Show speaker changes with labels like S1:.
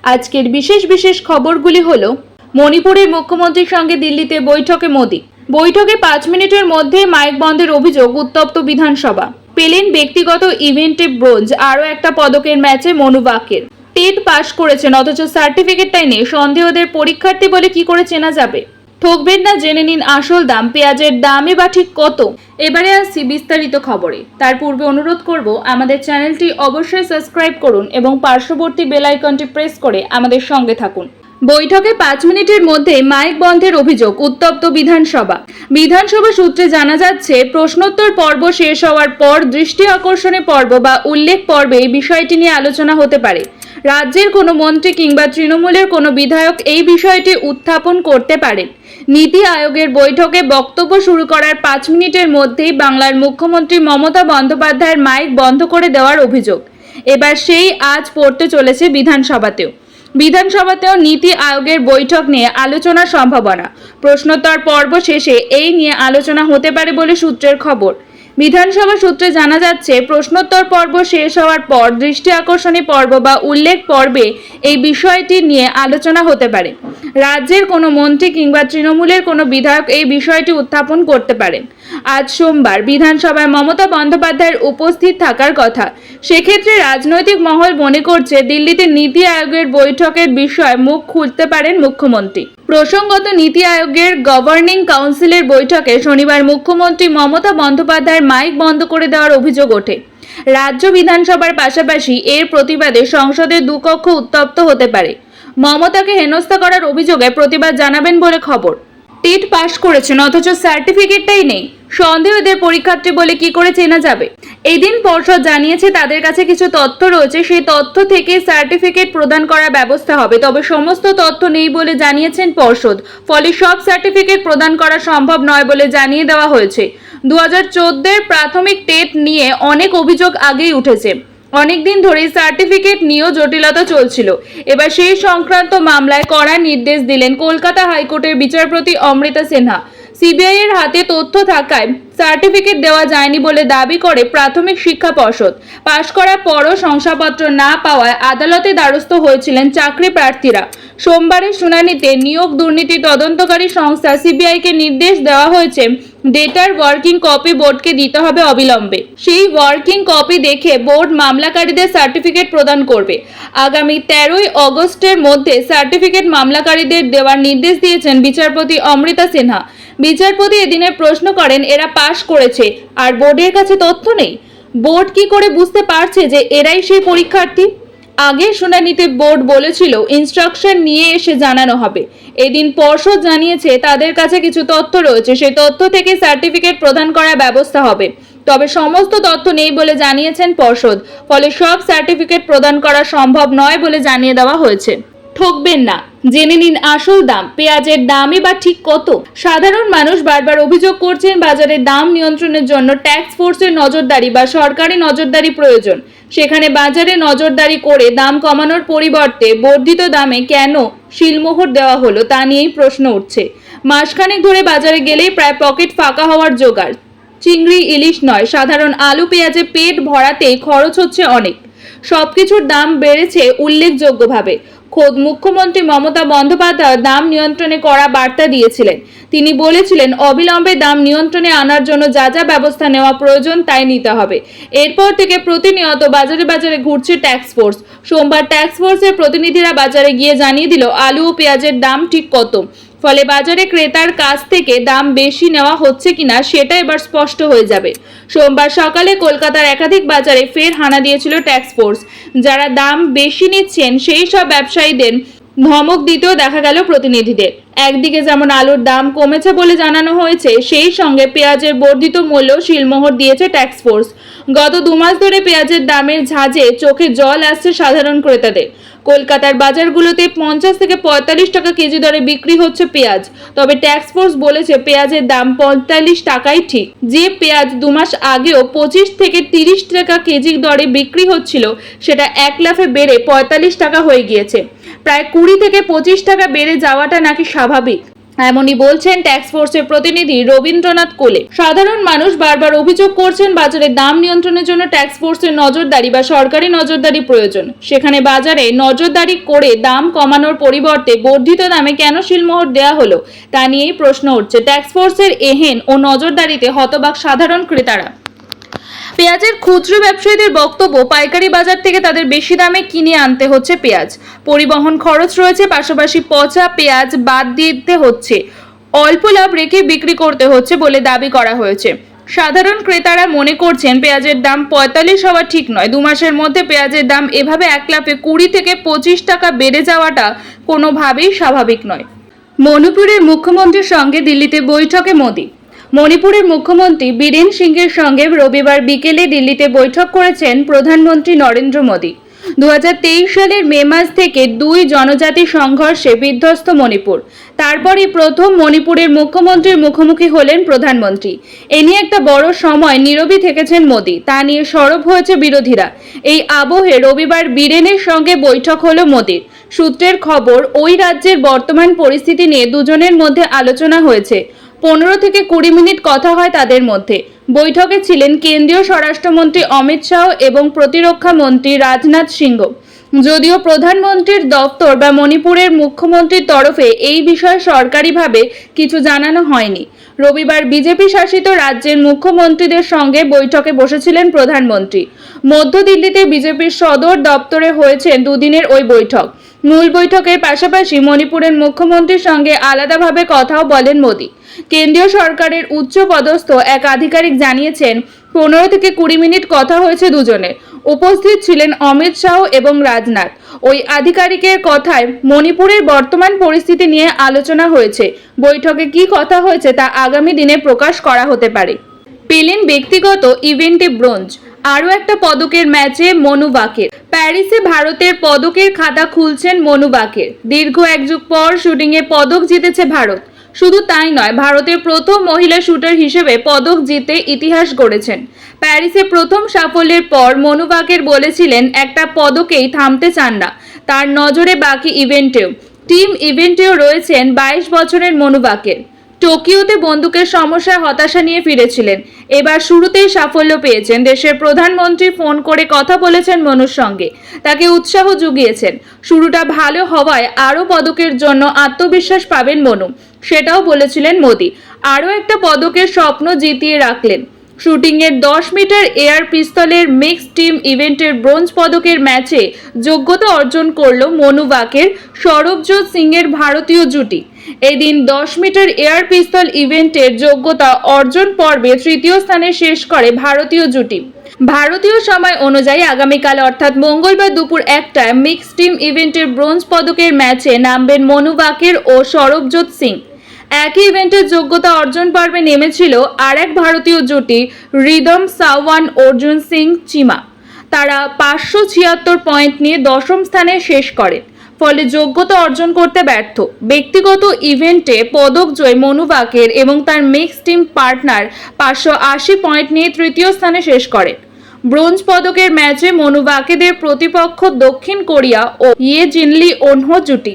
S1: আজকের বিশেষ বিশেষ খবরগুলি হলো মণিপুরের মুখ্যমন্ত্রীর সঙ্গে দিল্লিতে বৈঠকে মোদি। বৈঠকে 5 মিনিটের মধ্যে মাইক বন্ধের অভিযোগ, উত্তপ্ত বিধানসভা। পেলেন ব্যক্তিগত ইভেন্টে ব্রোঞ্জ, আরও একটা পদকের ম্যাচে মনু বাকের। টেট পাশ করেছেন অথচ সার্টিফিকেটটাই নেই, সন্দেহদের পরীক্ষার্থী বলে কি করে চেনা যাবে? ঠকবেন না, জেনে নিন আসল দাম। পেঁয়াজের দামই বা ঠিক কত? এবারে আসছি বিস্তারিত খবরে। তার পূর্বে অনুরোধ করব, আমাদের চ্যানেলটি অবশ্যই সাবস্ক্রাইব করুন এবং পার্শ্ববর্তী বেল আইকনটি প্রেস করে আমাদের সঙ্গে থাকুন। বৈঠকে 5 মিনিটের মধ্যে মাইক বন্ধের অভিযোগ, উত্তপ্ত বিধানসভা। বিধানসভা সূত্রে জানা যাচ্ছে, প্রশ্নোত্তর পর্ব শেষ হওয়ার পর দৃষ্টি আকর্ষণের পর্ব বা উল্লেখ পর্বে এই বিষয়টি নিয়ে আলোচনা হতে পারে। রাজ্যের কোনো মন্ত্রী কিংবা তৃণমূলের কোনো বিধায়ক এই বিষয়টি উত্থাপন করতে পারেন। নীতি আয়োগের বৈঠকে বক্তব্য শুরু করার 5 মিনিটের মধ্যেই বাংলার মুখ্যমন্ত্রী মমতা বন্দ্যোপাধ্যায়ের মাইক বন্ধ করে দেওয়ার অভিযোগ এবার সেই আজ পড়তে চলেছে বিধানসভাতেও নীতি আয়োগের বৈঠক নিয়ে আলোচনার সম্ভাবনা। প্রশ্নোত্তর পর্ব শেষে এই নিয়ে আলোচনা হতে পারে বলে সূত্রের খবর। বিধানসভা সূত্রে জানা যাচ্ছে, প্রশ্নোত্তর পর্ব শেষ হওয়ার পর দৃষ্টি আকর্ষণী পর্ব বা উল্লেখ পর্বে এই বিষয়টি নিয়ে আলোচনা হতে পারে। রাজ্যের কোনো মন্ত্রী কিংবা তৃণমূলের কোনো বিধায়ক এই বিষয়টি উত্থাপন করতে পারেন। আজ সোমবার বিধানসভায় মমতা বন্দ্যোপাধ্যায়ের উপস্থিত থাকার কথা। সেক্ষেত্রে রাজনৈতিক মহল মনে করছে, দিল্লিতে নীতি আয়োগের বৈঠকের বিষয়ে মুখ খুলতে পারেন মুখ্যমন্ত্রী। প্রসঙ্গত, নীতি আয়োগের গভর্নিং কাউন্সিলের বৈঠকে শনিবার মুখ্যমন্ত্রী মমতা বন্দ্যোপাধ্যায়ের মাইক বন্ধ করে দেওয়ার অভিযোগ ওঠে। রাজ্য বিধানসভার পাশাপাশি এর প্রতিবাদে সংসদের দুকক্ষ উত্তপ্ত হতে পারে। মমতাকে হেনস্থা করার অভিযোগে প্রতিবাদ জানাবেন বলে খবর। টেট পাশ করেছেন অথচ সার্টিফিকেটটাই নেই, সন্দেহদের পরীক্ষার্থী বলে কি করে চেনা যাবে? এদিন পর্ষদ জানিয়েছে, তাদের কাছে কিছু তথ্য রয়েছে, সেই তথ্য থেকে সার্টিফিকেট প্রদান করার ব্যবস্থা হবে। তবে সমস্ত তথ্য নেই বলে জানিয়েছেন পর্ষদ। ফলে সব সার্টিফিকেট প্রদান করা সম্ভব নয় বলে জানিয়ে দেওয়া হয়েছে। 2014 প্রাথমিক টেট নিয়ে অনেক অভিযোগ আগেই উঠেছে। অনেকদিন ধরেই সার্টিফিকেট নিয়েও জটিলতা চলছিল। এবার সেই সংক্রান্ত মামলায় কড়া নির্দেশ দিলেন কলকাতা হাইকোর্টের বিচারপতি অমৃতা সিনহা। সিবিআই এর হাতে তথ্য থাকায় সার্টিফিকেট দেওয়া যায়নি বলে দাবি করে প্রাথমিক শিক্ষা পর্ষদ। পাশ করার পরও শংসাপত্র না পাওয়ায় আদালতে দ্বারস্থ হয়েছিলেন চাকরি প্রার্থীরা। সোমবারের শুনানিতে নিয়োগ দুর্নীতি তদন্তকারী সংস্থা সিবিআইকে নির্দেশ দেওয়া হয়েছে, ডেটার ওয়ার্কিং কপি বোর্ডকে দিতে হবে অবিলম্বে। সেই ওয়ার্কিং কপি দেখে বোর্ড মামলাকারীদের সার্টিফিকেট প্রদান করবে। আগামী 13ই অগস্টের মধ্যে সার্টিফিকেট মামলাকারীদের দেওয়ার নির্দেশ দিয়েছেন বিচারপতি অমৃতা সিনহা। বিচারপতি এদিনে প্রশ্ন করেন, এরা পাশ করেছে আর বোর্ডের কাছে তথ্য নেই? বোর্ড কি করে বুঝতে পারছে যে এরাই সেই পরীক্ষার্থী? আগের শুনানিতে বোর্ড বলেছিল, ইনস্ট্রাকশন নিয়ে এসে জানানো হবে। এদিন পর্ষদ জানিয়েছে, তাদের কাছে কিছু তথ্য রয়েছে, সেই তথ্য থেকে সার্টিফিকেট প্রদান করার ব্যবস্থা হবে। তবে সমস্ত তথ্য নেই বলে জানিয়েছেন পর্ষদ। ফলে সব সার্টিফিকেট প্রদান করা সম্ভব নয় বলে জানিয়ে দেওয়া হয়েছে। ঠকবেন না, জেনে নিন আসল দাম। পেঁয়াজের দামই বা ঠিক কত? সাধারণ মানুষ বারবার অভিযোগ করছেন, বাজারের দাম নিয়ন্ত্রণের জন্য ট্যাক্স ফোর্সের নজরদারি বা সরকারি নজরদারি প্রয়োজন। সেখানে বাজারে নজরদারি করে দাম কমানোর পরিবর্তে বর্ধিত দামে কেন শিলমোহর দেওয়া হলো, তা নিয়েই প্রশ্ন উঠছে। মাসখানেক ধরে বাজারে গেলেই প্রায় পকেট ফাঁকা হওয়ার জোগাড়। চিংড়ি, ইলিশ নয়, সাধারণ আলু পেঁয়াজে পেট ভরাতেই খরচ হচ্ছে অনেক। সবকিছুর দাম বেড়েছে উল্লেখযোগ্যভাবে। খোদ মুখ্যমন্ত্রী মমতা বন্দ্যোপাধ্যায় দাম নিয়ন্ত্রণে করা বার্তা দিয়েছিলেন। তিনি বলেছিলেন, অবিলম্বে দাম নিয়ন্ত্রণে আনার জন্য যা যা ব্যবস্থা নেওয়া প্রয়োজন তাই নিতে হবে। এরপর থেকে প্রতিনিয়ত বাজারে বাজারে ঘুরছে ট্যাক্স ফোর্স। সোমবার ট্যাক্স ফোর্সের প্রতিনিধিরা বাজারে গিয়ে জানিয়ে দিল, আলু ও পেঁয়াজের দাম ঠিক কত। ফলে বাজারে ক্রেতার কাছ থেকে দাম বেশি নেওয়া হচ্ছে কিনা সেটা এবার স্পষ্ট হয়ে যাবে। সোমবার সকালে কলকাতার একাধিক বাজারে ফের হানা দিয়েছিল ট্যাক্স ফোর্স। যারা দাম বেশি নিচ্ছেন সেই সব ব্যবসায়ীদের ধমক দিতেও দেখা গেল প্রতিনিধিদের। একদিকে যেমন আলুর দাম কমেছে বলে জানানো হয়েছে, সেই সঙ্গে পেঁয়াজের বর্ধিত মূল্য শিলমোহর দিয়েছে ট্যাক্স ফোর্স। গত 2 মাস ধরে পেঁয়াজের দামের ঝাঁজে চোখে জল আসছে সাধারণ ক্রেতাদের। কলকাতার বাজারগুলোতে 50 থেকে 45 টাকা কেজি দরে বিক্রি হচ্ছে পেঁয়াজ। তবে ট্যাক্স ফোর্স বলেছে, পেঁয়াজের দাম 45 টাকাই ঠিক। যে পেঁয়াজ 2 মাস আগেও 25 থেকে 30 টাকা কেজি দরে বিক্রি হচ্ছিল, সেটা এক লাফে বেড়ে 45 টাকা হয়ে গিয়েছে। প্রায় 20 থেকে 25 টাকা বেড়ে যাওয়াটা নাকি স্বাভাবিক। এমনই বলছেন ট্যাক্স ফোর্সের প্রতিনিধি রবীন্দ্রনাথ কোলে। সাধারণ মানুষ বারবার অভিযোগ করছেন বাজারে দাম নিয়ন্ত্রণের জন্য ট্যাক্স ফোর্সের নজরদারি বা সরকারি নজরদারি প্রয়োজন। সেখানে বাজারে নজরদারি করে দাম কমানোর পরিবর্তে বর্ধিত দামে কেন শিলমোহর দেওয়া হলো তা নিয়েই প্রশ্ন উঠছে। ট্যাক্স ফোর্সের এহেন ও নজরদারিতে হতবাক সাধারণ ক্রেতারা। পেঁয়াজের খুচরো ব্যবসায়ীদের বক্তব্য, পাইকারি বাজার থেকে তাদের বেশি দামে কিনে আনতে হচ্ছে পেঁয়াজ, পরিবহন খরচ রয়েছে, পাশাপাশি পচা পেঁয়াজ বাদ দিতে হচ্ছে, অল্প লাভ রেখে বিক্রি করতে হচ্ছে বলে দাবি করা হয়েছে। সাধারণ ক্রেতারা মনে করছেন পেঁয়াজের দাম 45 হওয়া ঠিক নয়। 2 মাসের মধ্যে পেঁয়াজের দাম এভাবে এক লাফে 20 থেকে 25 টাকা বেড়ে যাওয়াটা কোনোভাবেই স্বাভাবিক নয়। মণিপুরের মুখ্যমন্ত্রীর সঙ্গে দিল্লিতে বৈঠকে মোদি। মণিপুরের মুখ্যমন্ত্রী বীরেন সিংহের সঙ্গে রবিবার বিকেলে দিল্লিতে বৈঠক করেছেন প্রধানমন্ত্রী নরেন্দ্র মোদি। 2023 সালের মে মাস থেকে 2 জনজাতি সংঘর্ষে বিধ্বস্ত মণিপুর। তারপরই প্রথম মণিপুরের মুখ্যমন্ত্রীর মুখোমুখি হলেন প্রধানমন্ত্রী। এ নিয়ে একটা বড় সময় নীরবই থেকেছেন মোদি, তা নিয়ে সরব হয়েছে বিরোধীরা। এই আবহে রবিবার বীরেনের সঙ্গে বৈঠক হলো মোদির। সূত্রের খবর, ওই রাজ্যের বর্তমান পরিস্থিতি নিয়ে দুজনের মধ্যে আলোচনা হয়েছে। 15 থেকে 20 মিনিট কথা হয় তাদের মধ্যে। বৈঠকে ছিলেন কেন্দ্রীয় স্বরাষ্ট্রমন্ত্রী অমিত শাহ এবং প্রতিরক্ষা মন্ত্রী রাজনাথ সিংহ। যদিও প্রধানমন্ত্রীর দপ্তর বা মণিপুরের মুখ্যমন্ত্রীর তরফে এই বিষয়ে সরকারিভাবে কিছু জানানো হয়নি। রবিবার বিজেপি শাসিত রাজ্যের মুখ্যমন্ত্রীদের সঙ্গে বৈঠকে বসেছিলেন প্রধানমন্ত্রী। মধ্য দিল্লিতে বিজেপির সদর দপ্তরে হয়েছে 2 দিনের ওই বৈঠক। মূল বৈঠকের পাশাপাশি মণিপুরের মুখ্যমন্ত্রীর সঙ্গে আলাদাভাবে কথাও বলেন মোদি। কেন্দ্রীয় সরকারের উচ্চ পদস্থ এক আধিকারিক জানিয়েছেন 15 থেকে 20 মিনিট কথা হয়েছে দুজনের। উপস্থিত ছিলেন অমিত শাহ এবং রাজনাথ। ওই আধিকারিকের কথায় মণিপুরের বর্তমান পরিস্থিতি নিয়ে আলোচনা হয়েছে। বৈঠকে কি কথা হয়েছে তা আগামী দিনে প্রকাশ করা হতে পারে। পেলেন ব্যক্তিগত ইভেন্টে ব্রোঞ্জ। আরও একটা পদকের ম্যাচে মনু বাকের। প্যারিসে ভারতের পদকের খাতা খুলছেন মনু বাকের। দীর্ঘ 1 যুগ পর শুটিংয়ে পদক জিতেছে ভারত। শুধু তাই নয়, ভারতের প্রথম মহিলা শুটার হিসেবে পদক জিতে ইতিহাস গড়েছেন। প্যারিসে প্রথম সাফল্যের পর মনু বাকের বলেছিলেন একটা পদকেই থামতে চান না, তার নজরে বাকি ইভেন্টেও। টিম ইভেন্টেও রয়েছেন 22 বছরের মনু বাকের। টোকিওতে বন্দুকের সমস্যায় হতাশা নিয়ে ফিরেছিলেন। এবার শুরুতেই সাফল্য পেয়েছেন। দেশের প্রধানমন্ত্রী ফোন করে কথা বলেছেন মনুর সঙ্গে, তাকে উৎসাহ জুগিয়েছেন। শুরুটা ভালো হওয়ায় আরও পদকের জন্য আত্মবিশ্বাস পাবেন মনু, সেটাও বলেছিলেন মোদি। আরও একটা পদকের স্বপ্ন জিতিয়ে রাখলেন। শুটিংয়ের 10 মিটার এয়ার পিস্তলের মিক্স টিম ইভেন্টের ব্রোঞ্জ পদকের ম্যাচে যোগ্যতা অর্জন করল মনু বাকের সৌরভজোৎ সিংয়ের ভারতীয় জুটি। এদিন 10 মিটার এয়ার পিস্তল ইভেন্টের যোগ্যতা অর্জন পর্বে 3য় স্থানে শেষ করে ভারতীয় জুটি। ভারতীয় সময় অনুযায়ী আগামীকাল অর্থাৎ মঙ্গলবার দুপুর 1টায় মিক্স টিম ইভেন্টের ব্রোঞ্জ পদকের ম্যাচে নামবেন মনু বাকের ও সৌরভজোৎ সিং। একই ইভেন্টের যোগ্যতা অর্জন পর্বে নেমেছিল আরেক ভারতীয় জুটি রিদম সাওয়ান অর্জুন সিং চিমা। তারা 576 পয়েন্ট নিয়ে 10ম স্থানে শেষ করে, ফলে যোগ্যতা অর্জন করতে ব্যর্থ। ব্যক্তিগত ইভেন্টে পদক জয় মনু বাকের এবং তার মিক্স টিম পার্টনার 580 পয়েন্ট নিয়ে 3য় স্থানে শেষ করে। ব্রোঞ্জ পদকের ম্যাচে মনু বাকেদের প্রতিপক্ষ দক্ষিণ কোরিয়া ও ইয়ে জিনলি ওনহো জুটি।